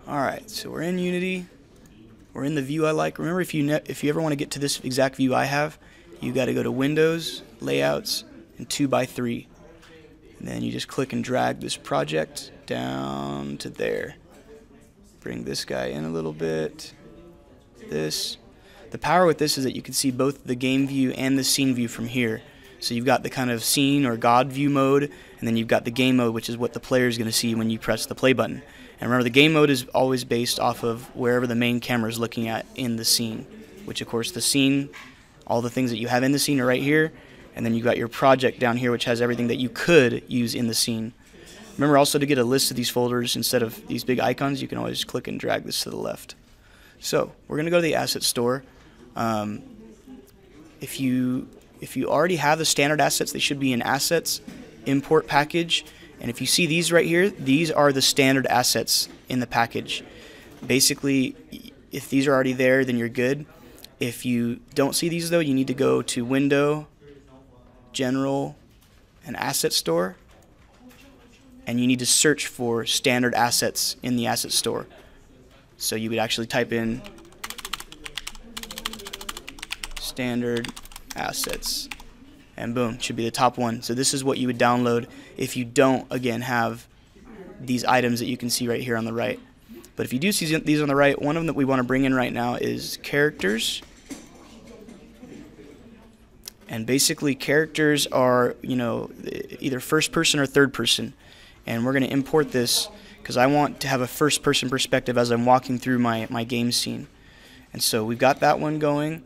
Alright, so we're in Unity. We're in the view I like. Remember, if you ever want to get to this exact view I have, you got to go to Windows, Layouts, and 2x3. And then you just click and drag this project down to there. Bring this guy in a little bit. This. The power with this is that you can see both the game view and the scene view from here. So you've got the kind of scene or God view mode, and then you've got the game mode, which is what the player is going to see when you press the play button. And remember, the game mode is always based off of wherever the main camera is looking at in the scene, which of course the scene, all the things that you have in the scene are right here, and then you've got your project down here, which has everything that you could use in the scene. Remember also, to get a list of these folders instead of these big icons, you can always click and drag this to the left. So we're going to go to the asset store. If you already have the standard assets, they should be in Assets, Import Package, and if you see these right here, these are the standard assets in the package. Basically, if these are already there, then you're good. If you don't see these though, you need to go to Window, General, and Asset Store, and you need to search for standard assets in the asset store. So you would actually type in standard assets, and boom, should be the top one. So this is what you would download if you don't, again, have these items that you can see right here on the right. But if you do see these on the right, one of them that we want to bring in right now is characters. And basically characters are, you know, either first person or third person. And we're going to import this because I want to have a first person perspective as I'm walking through my game scene. And so we've got that one going.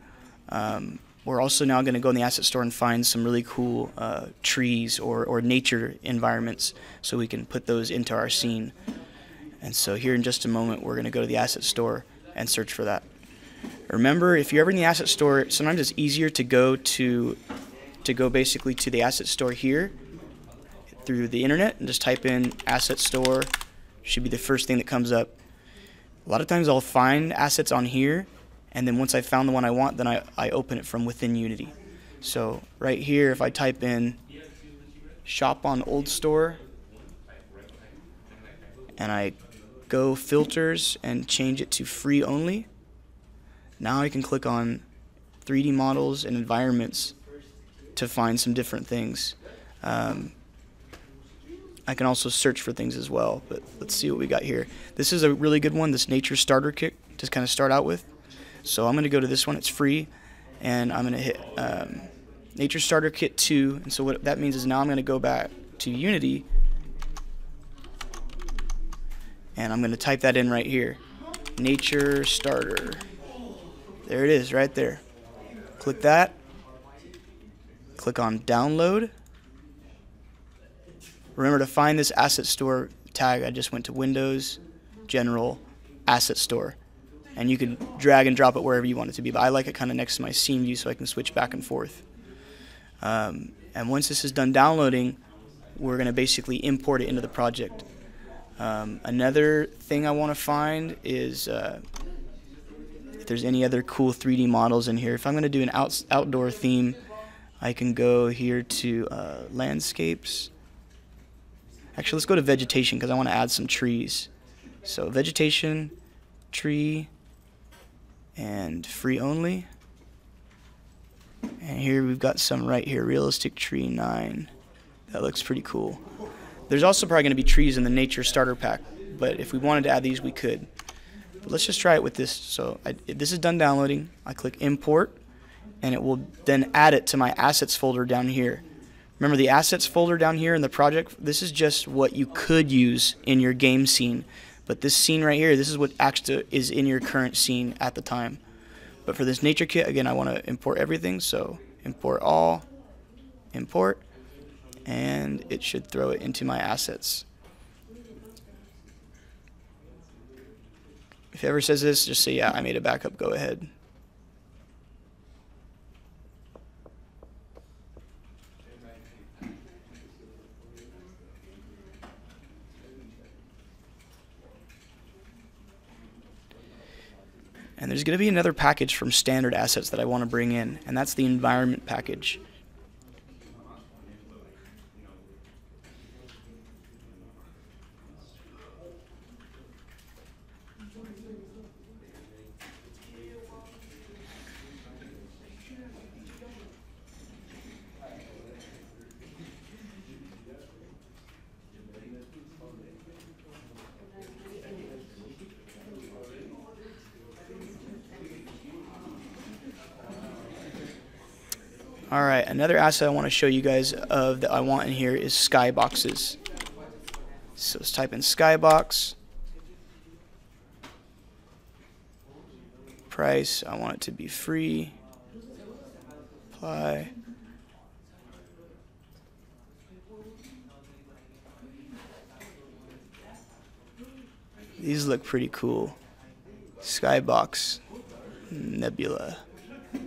We're also now going to go in the asset store and find some really cool trees or nature environments so we can put those into our scene. And so here in just a moment, we're going to go to the asset store and search for that. Remember, if you're ever in the asset store, sometimes it's easier to go basically to the asset store here through the internet and just type in asset store. Should be the first thing that comes up. A lot of times I'll find assets on here, and then once I found the one I want, then I open it from within Unity. So right here, if I type in shop on old store and I go filters and change it to free only, now I can click on 3D models and environments to find some different things. I can also search for things as well, but let's see what we got here. This is a really good one, this Nature Starter Kit, to kind of start out with. So I'm going to go to this one, it's free, and I'm going to hit Nature Starter Kit 2, and so what that means is now I'm going to go back to Unity, and I'm going to type that in right here, Nature Starter. There it is, right there. Click that, click on Download. Remember, to find this asset store tag, I just went to Windows, General, Asset Store. And you can drag and drop it wherever you want it to be, but I like it kind of next to my scene view so I can switch back and forth. And once this is done downloading, we're going to basically import it into the project. Another thing I want to find is if there's any other cool 3D models in here. If I'm going to do an outdoor theme, I can go here to landscapes. Actually, let's go to vegetation because I want to add some trees. So vegetation, tree, and free only. And here we've got some right here, realistic tree 9. That looks pretty cool. There's also probably going to be trees in the nature starter pack, but if we wanted to add these, we could. But let's just try it with this. So this is done downloading. I click import, and it will then add it to my assets folder down here. Remember, the assets folder down here in the project, this is just what you could use in your game scene. But this scene right here, this is what actually is in your current scene at the time. But for this nature kit, again, I want to import everything. So import all, import, and it should throw it into my assets. If it ever says this, just say, yeah, I made a backup, go ahead. And there's going to be another package from standard assets that I want to bring in, and that's the environment package. Alright, another asset I want to show you guys of that I want in here is Skyboxes. So let's type in Skybox. Price, I want it to be free. Apply. These look pretty cool. Skybox Nebula.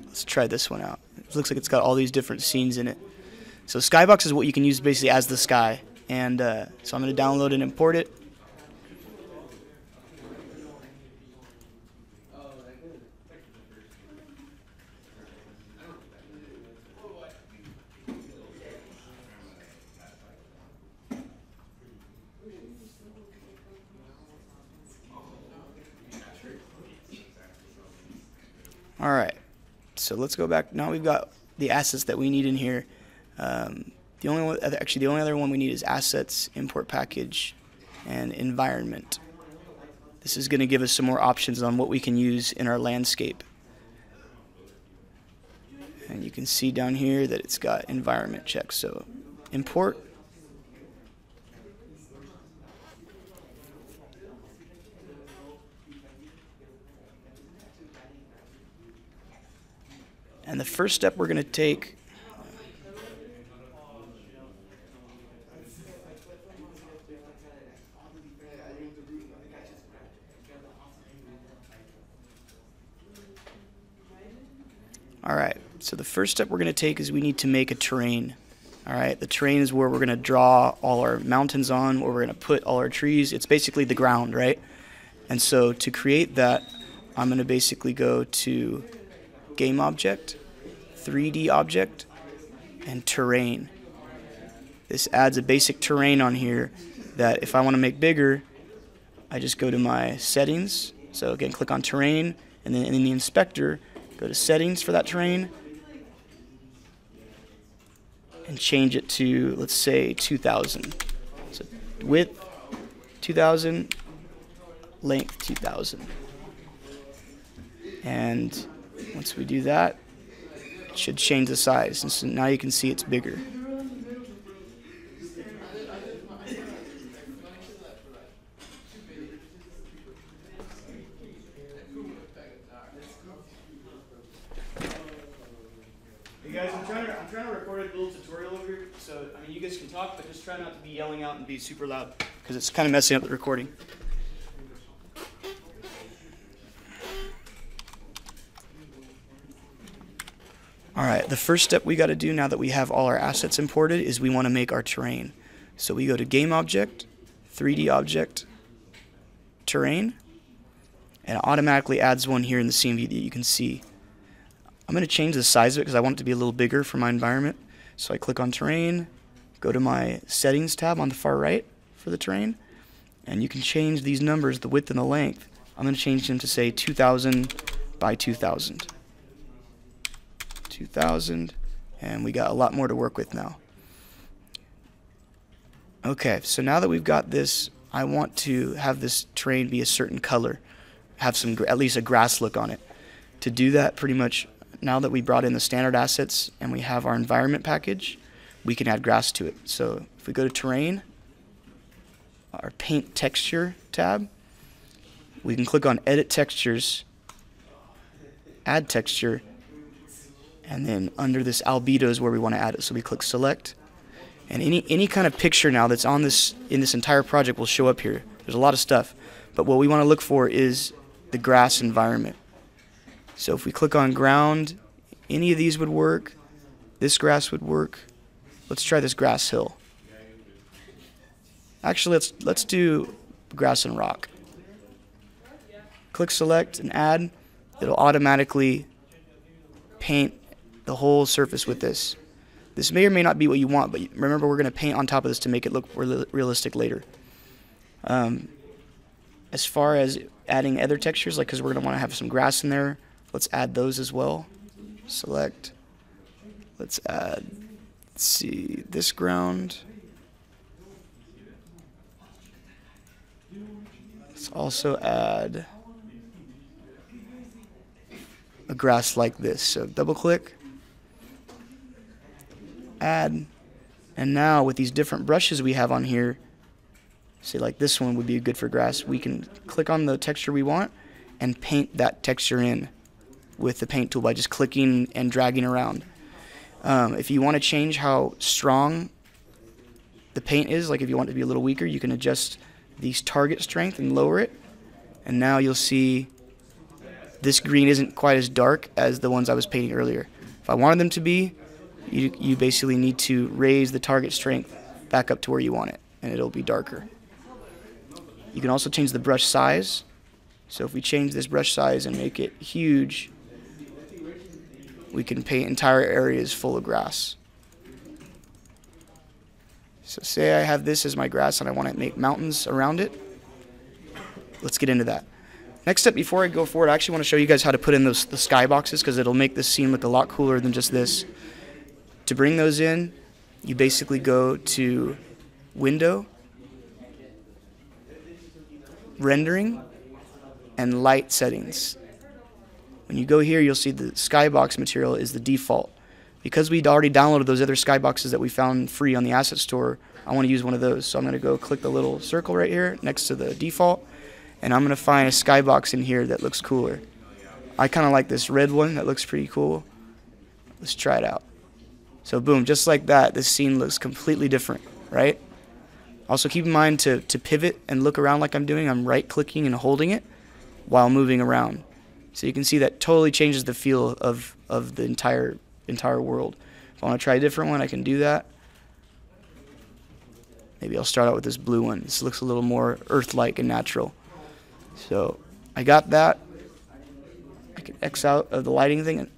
Let's try this one out. It looks like it's got all these different scenes in it. So Skybox is what you can use basically as the sky. And so I'm going to download and import it. Alright, so let's go back. Now we've got the assets that we need in here. The only other one we need is assets, import package, and environment. This is going to give us some more options on what we can use in our landscape. And you can see down here that it's got environment check. So import. And the first step we're going to take Alright, so the first step we're going to take is we need to make a terrain. Alright, the terrain is where we're going to draw all our mountains on, where we're going to put all our trees. It's basically the ground, right? And so to create that, I'm going to basically go to Game Object, 3D Object, and Terrain. This adds a basic terrain on here that if I want to make bigger, I just go to my settings. So again, click on Terrain, and then in the inspector, go to Settings for that terrain, and change it to, let's say, 2000. So width 2000, length 2000. And once we do that, it should change the size. And so now you can see it's bigger. Hey guys, I'm trying to record a little tutorial over here. So I mean, you guys can talk, but just try not to be yelling out and be super loud, because it's kind of messing up the recording. Alright, the first step we got to do now that we have all our assets imported is we want to make our terrain. So we go to Game Object, 3D Object, Terrain, and it automatically adds one here in the scene view that you can see. I'm going to change the size of it because I want it to be a little bigger for my environment. So I click on Terrain, go to my Settings tab on the far right for the terrain, and you can change these numbers, the width and the length. I'm going to change them to say 2000 by 2000. 2000, and we got a lot more to work with now. Okay, so now that we've got this, I want to have this terrain be a certain color, have some at least a grass look on it. To do that, pretty much now that we brought in the standard assets and we have our environment package, we can add grass to it. So if we go to Terrain, our Paint Texture tab, we can click on Edit Textures, Add Texture, and then under this albedo is where we want to add it. So we click Select, and any kind of picture now that's on this in this entire project will show up here. There's a lot of stuff, but what we want to look for is the grass environment. So if we click on ground, any of these would work. This grass would work. Let's try this grass hill. Actually, let's do grass and rock. Click Select and Add. It'll automatically paint the whole surface with this. This may or may not be what you want, but remember, we're going to paint on top of this to make it look realistic later. As far as adding other textures, like because we're going to want to have some grass in there, let's add those as well. Select. Let's add, let's see, this ground. Let's also add a grass like this. So double click. add, and now with these different brushes we have on here, say like this one would be good for grass, we can click on the texture we want and paint that texture in with the paint tool by just clicking and dragging around. If you want to change how strong the paint is, like if you want it to be a little weaker, you can adjust the target strength and lower it, and now you'll see this green isn't quite as dark as the ones I was painting earlier. If I wanted them to be, you basically need to raise the target strength back up to where you want it, and it'll be darker. You can also change the brush size. So if we change this brush size and make it huge, we can paint entire areas full of grass. So say I have this as my grass and I want to make mountains around it. Let's get into that. Next step, before I go forward, I actually want to show you guys how to put in the skyboxes, because it'll make this scene look a lot cooler than just this. To bring those in, you basically go to Window, Rendering, and Light Settings. When you go here, you'll see the skybox material is the default. Because we'd already downloaded those other skyboxes that we found free on the asset store, I want to use one of those. So I'm going to go click the little circle right here next to the default, and I'm going to find a skybox in here that looks cooler. I kind of like this red one. That looks pretty cool. Let's try it out. So boom, just like that, this scene looks completely different, right? Also keep in mind to pivot and look around like I'm doing. I'm right clicking and holding it while moving around. So you can see that totally changes the feel of the entire world. If I want to try a different one, I can do that. Maybe I'll start out with this blue one. This looks a little more earth-like and natural. So I got that. I can X out of the lighting thing,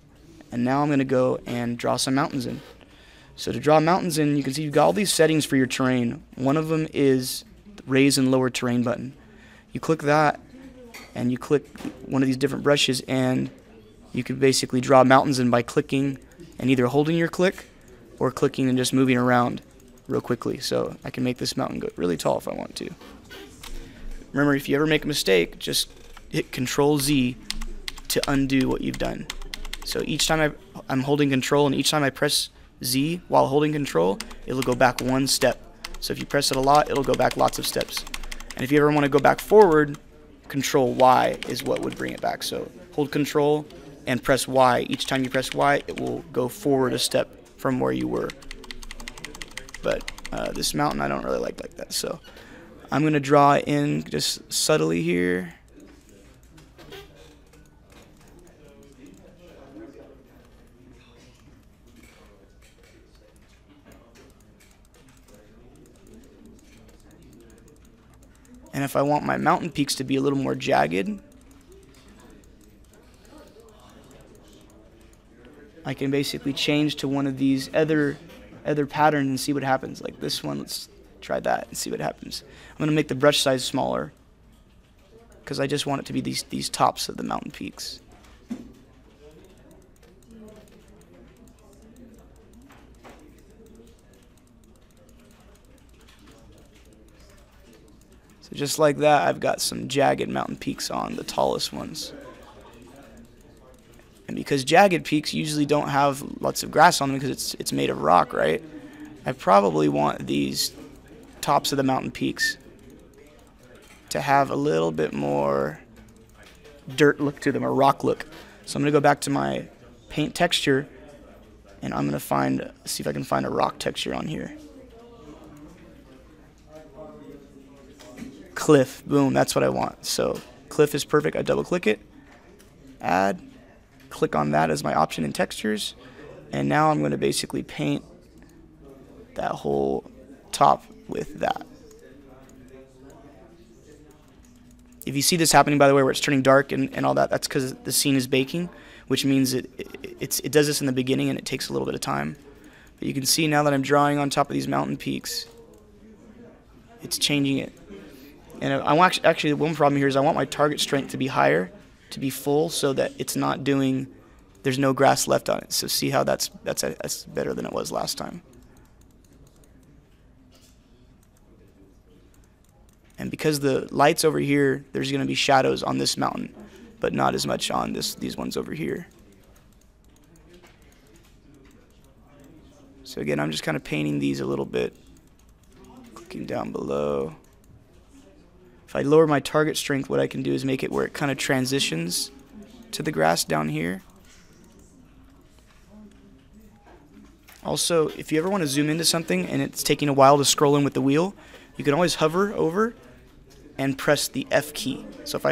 and now I'm going to go and draw some mountains in. So to draw mountains in, you can see you've got all these settings for your terrain. One of them is the raise and lower terrain button. You click that, and you click one of these different brushes, and you can basically draw mountains in by clicking and either holding your click or clicking and just moving around real quickly. So I can make this mountain go really tall if I want to. Remember, if you ever make a mistake, just hit Control-Z to undo what you've done. So each time I'm holding Control, and each time I press Z while holding Control, it'll go back one step. So if you press it a lot, it'll go back lots of steps. And if you ever want to go back forward, Control-Y is what would bring it back. So hold Control and press Y. Each time you press Y, it will go forward a step from where you were. But this mountain I don't really like that. So I'm going to draw in just subtly here. And if I want my mountain peaks to be a little more jagged, I can basically change to one of these other patterns and see what happens. Like this one, let's try that and see what happens. I'm going to make the brush size smaller because I just want it to be these tops of the mountain peaks. So just like that, I've got some jagged mountain peaks on the tallest ones. And because jagged peaks usually don't have lots of grass on them because it's made of rock, right? I probably want these tops of the mountain peaks to have a little bit more dirt look to them, or rock look. So I'm going to go back to my paint texture, and I'm going to see if I can find a rock texture on here. Cliff, boom, that's what I want. So cliff is perfect. I double click it, add, click on that as my option in textures, and now I'm going to basically paint that whole top with that. If you see this happening, by the way, where it's turning dark and all that, that's because the scene is baking, which means it does this in the beginning and it takes a little bit of time. But you can see now that I'm drawing on top of these mountain peaks, it's changing it. And I want, actually, one problem here is I want my target strength to be higher, to be full, so that it's not doing, there's no grass left on it. So see how that's better than it was last time. And because the light's over here, there's going to be shadows on this mountain, but not as much on these ones over here. So So again, I'm just kind of painting these a little bit, clicking down below. If I lower my target strength, what I can do is make it where it kind of transitions to the grass down here. Also, if you ever want to zoom into something and it's taking a while to scroll in with the wheel, you can always hover over and press the F key. So if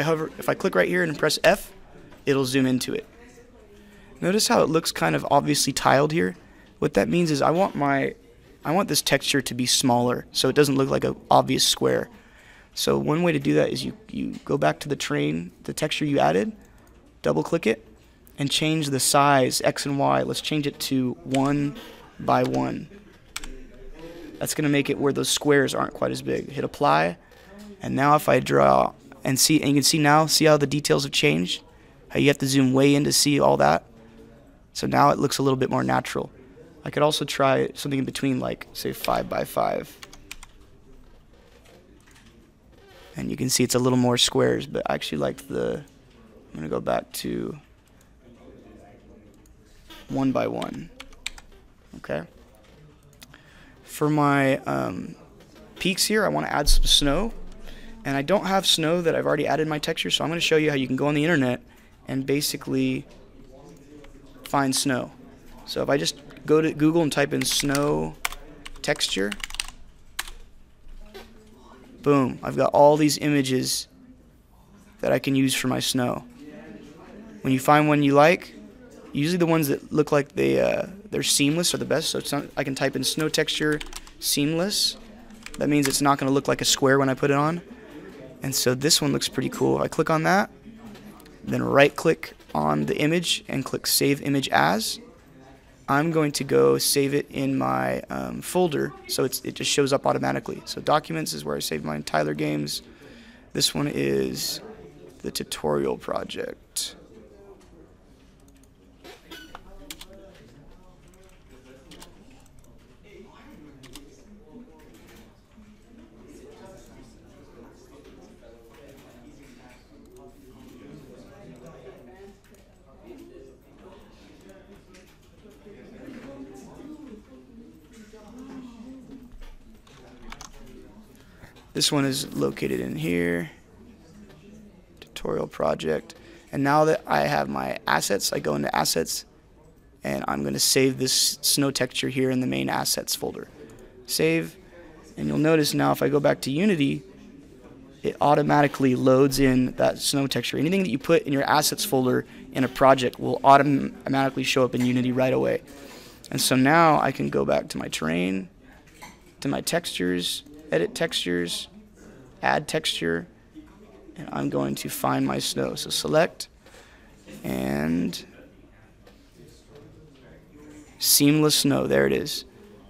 I click right here and press F, it'll zoom into it. Notice how it looks kind of obviously tiled here. What that means is I want this texture to be smaller so it doesn't look like an obvious square. So one way to do that is you go back to the terrain, the texture you added, double click it, and change the size, X and Y. Let's change it to 1 by 1. That's going to make it where those squares aren't quite as big. Hit apply, and now if I draw, and you can see now, see how the details have changed? How you have to zoom way in to see all that? So now it looks a little bit more natural. I could also try something in between, like, say, 5 by 5. And you can see it's a little more squares, but I actually like I'm going to go back to 1 by 1. Okay. For my peaks here, I want to add some snow. And I don't have snow that I've already added in my texture, so I'm going to show you how you can go on the internet and basically find snow. So if I just go to Google and type in snow texture, boom, I've got all these images that I can use for my snow. When you find one you like, usually the ones that look like they're seamless are the best. So I can type in snow texture seamless. That means it's not going to look like a square when I put it on. And so this one looks pretty cool. I click on that, then right click on the image and click save image as. I'm going to go save it in my folder so it just shows up automatically. So documents is where I save my Tyler games. This one is the tutorial project. This one is located in here, tutorial project. And now that I have my assets, I go into assets and I'm going to save this snow texture here in the main assets folder. Save, and you'll notice now if I go back to Unity, it automatically loads in that snow texture. Anything that you put in your assets folder in a project will automatically show up in Unity right away. And so now I can go back to my terrain, to my textures, edit textures, add texture, and I'm going to find my snow. So select and seamless snow, there it is.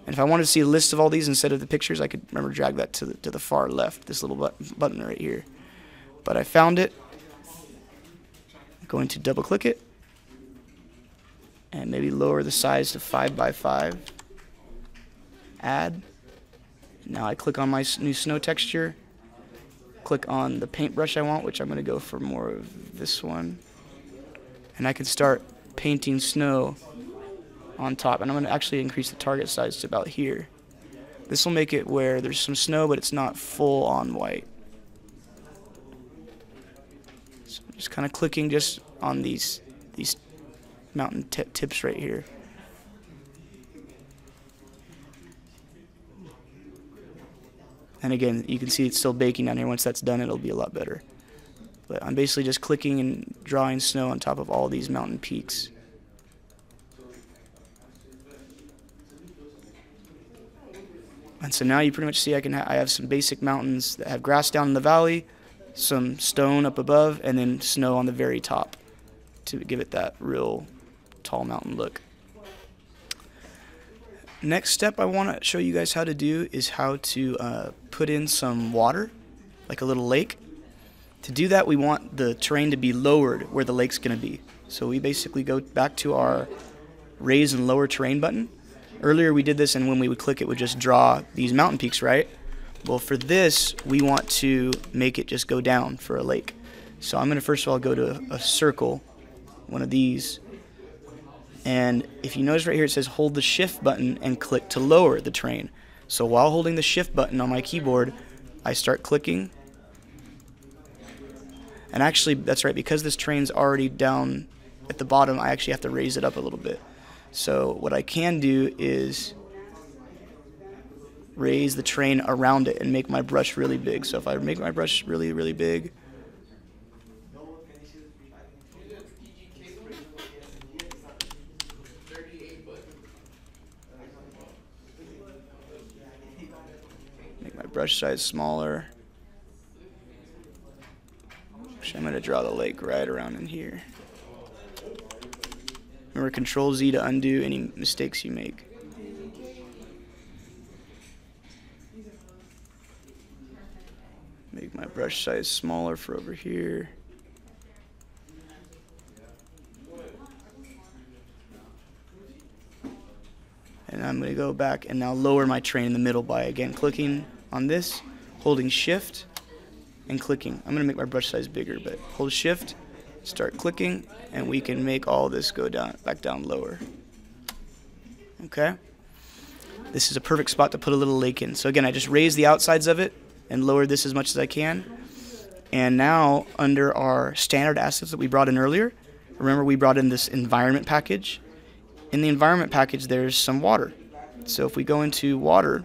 And if I wanted to see a list of all these instead of the pictures, I could drag that to the far left, this little button right here. But I found it. I'm going to double click it and maybe lower the size to 5 by 5. Add. Now I click on my new snow texture, click on the paintbrush I want, which I'm going to go for more of this one, and I can start painting snow on top. And I'm going to actually increase the target size to about here. This will make it where there's some snow, but it's not full on white. So I'm just kind of clicking just on these mountain tips right here. And again, you can see it's still baking down here. Once that's done, it'll be a lot better. But I'm basically just clicking and drawing snow on top of all these mountain peaks. And so now you pretty much see I have some basic mountains that have grass down in the valley, some stone up above, and then snow on the very top to give it that real tall mountain look. Next step I want to show you guys how to do is how to put in some water, like a little lake. To do that, we want the terrain to be lowered where the lake's going to be. So we basically go back to our raise and lower terrain button. Earlier we did this, and when we would click it would just draw these mountain peaks, right? Well, for this we want to make it just go down for a lake. So I'm going to first of all go to a circle, one of these, And if you notice right here, it says hold the shift button and click to lower the train. So while holding the shift button on my keyboard, I start clicking. And actually, that's right, because this train's already down at the bottom, I actually have to raise it up a little bit. So what I can do is raise the train around it and make my brush really big. So if I make my brush really, really big, make my brush size smaller. Actually, I'm going to draw the lake right around in here. Remember, Control Z to undo any mistakes you make. Make my brush size smaller for over here. And I'm going to go back and now lower my train in the middle by, again, clicking on this, holding shift, and clicking. I'm going to make my brush size bigger, but hold shift, start clicking, and we can make all this go down, back down lower. Okay? This is a perfect spot to put a little lake in. So again, I just raise the outsides of it and lower this as much as I can. And now, under our standard assets that we brought in earlier, remember we brought in this environment package. In the environment package, there's some water. So if we go into water,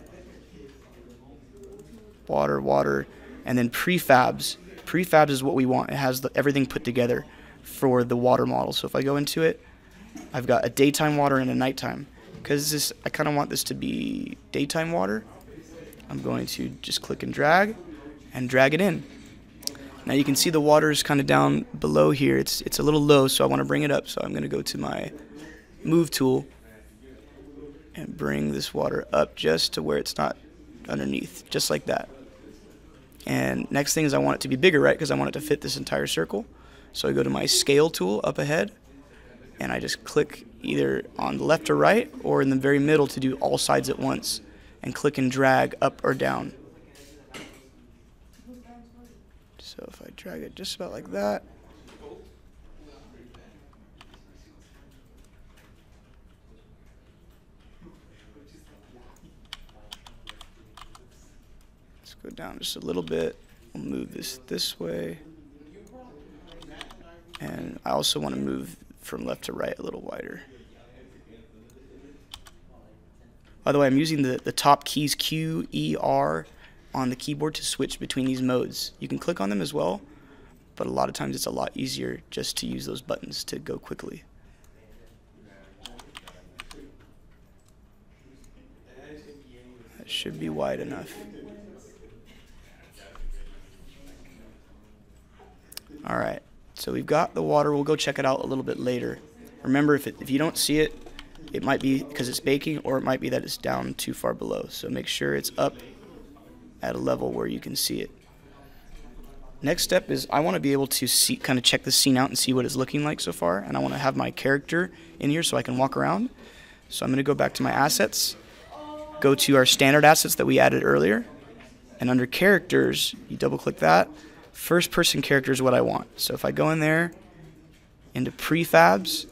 and then prefabs. Prefabs is what we want. It has everything put together for the water model. So if I go into it, I've got a daytime water and a nighttime. Because I kind of want this to be daytime water, I'm going to just click and drag it in. Now you can see the water is kind of down below here. It's a little low, so I want to bring it up. So I'm going to go to my move tool and bring this water up just to where it's not underneath, just like that. And next thing is I want it to be bigger, right? Because I want it to fit this entire circle. So I go to my scale tool up ahead, and I just click either on the left or right, or in the very middle to do all sides at once, and click and drag up or down. So if I drag it just about like that, let's go down just a little bit. We'll move this way. And I also want to move from left to right a little wider. By the way, I'm using the top keys Q, E, R on the keyboard to switch between these modes. You can click on them as well, but a lot of times it's a lot easier just to use those buttons to go quickly. That should be wide enough. Alright, so we've got the water. We'll go check it out a little bit later. Remember, if you don't see it, it might be because it's baking, or it might be that it's down too far below. So make sure it's up at a level where you can see it. Next step is I want to be able to see, kind of check the scene out and see what it's looking like so far. And I want to have my character in here so I can walk around. So I'm going to go back to my assets, go to our standard assets that we added earlier. And under characters, you double click that. First person character is what I want. So if I go in there into prefabs,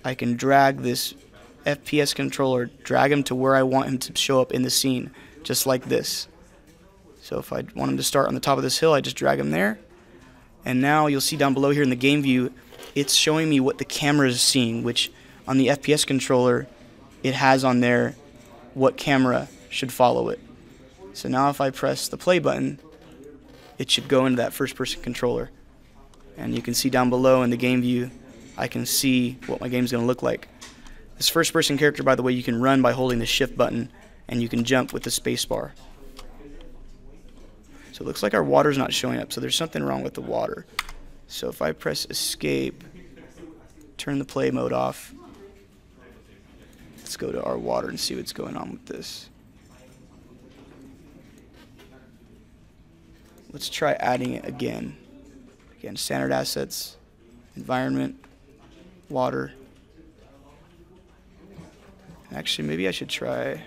I can drag this FPS controller, drag him to where I want him to show up in the scene, just like this. So if I want him to start on the top of this hill, I just drag him there. And now you'll see down below here in the game view, it's showing me what the camera is seeing, which on the FPS controller, it has on there what camera should follow it. So now if I press the play button, it should go into that first person controller. And you can see down below in the game view, I can see what my game's going to look like. This first person character, by the way, you can run by holding the shift button, and you can jump with the space bar. So it looks like our water's not showing up, so there's something wrong with the water. So if I press escape, turn the play mode off, let's go to our water and see what's going on with this. Let's try adding it again. Again, standard assets, environment, water. Actually, maybe I should try.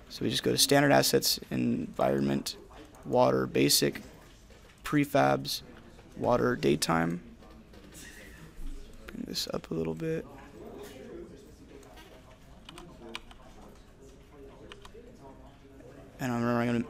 So we just go to standard assets, environment, water, basic, prefabs, water, daytime. Bring this up a little bit. and I remember I'm going to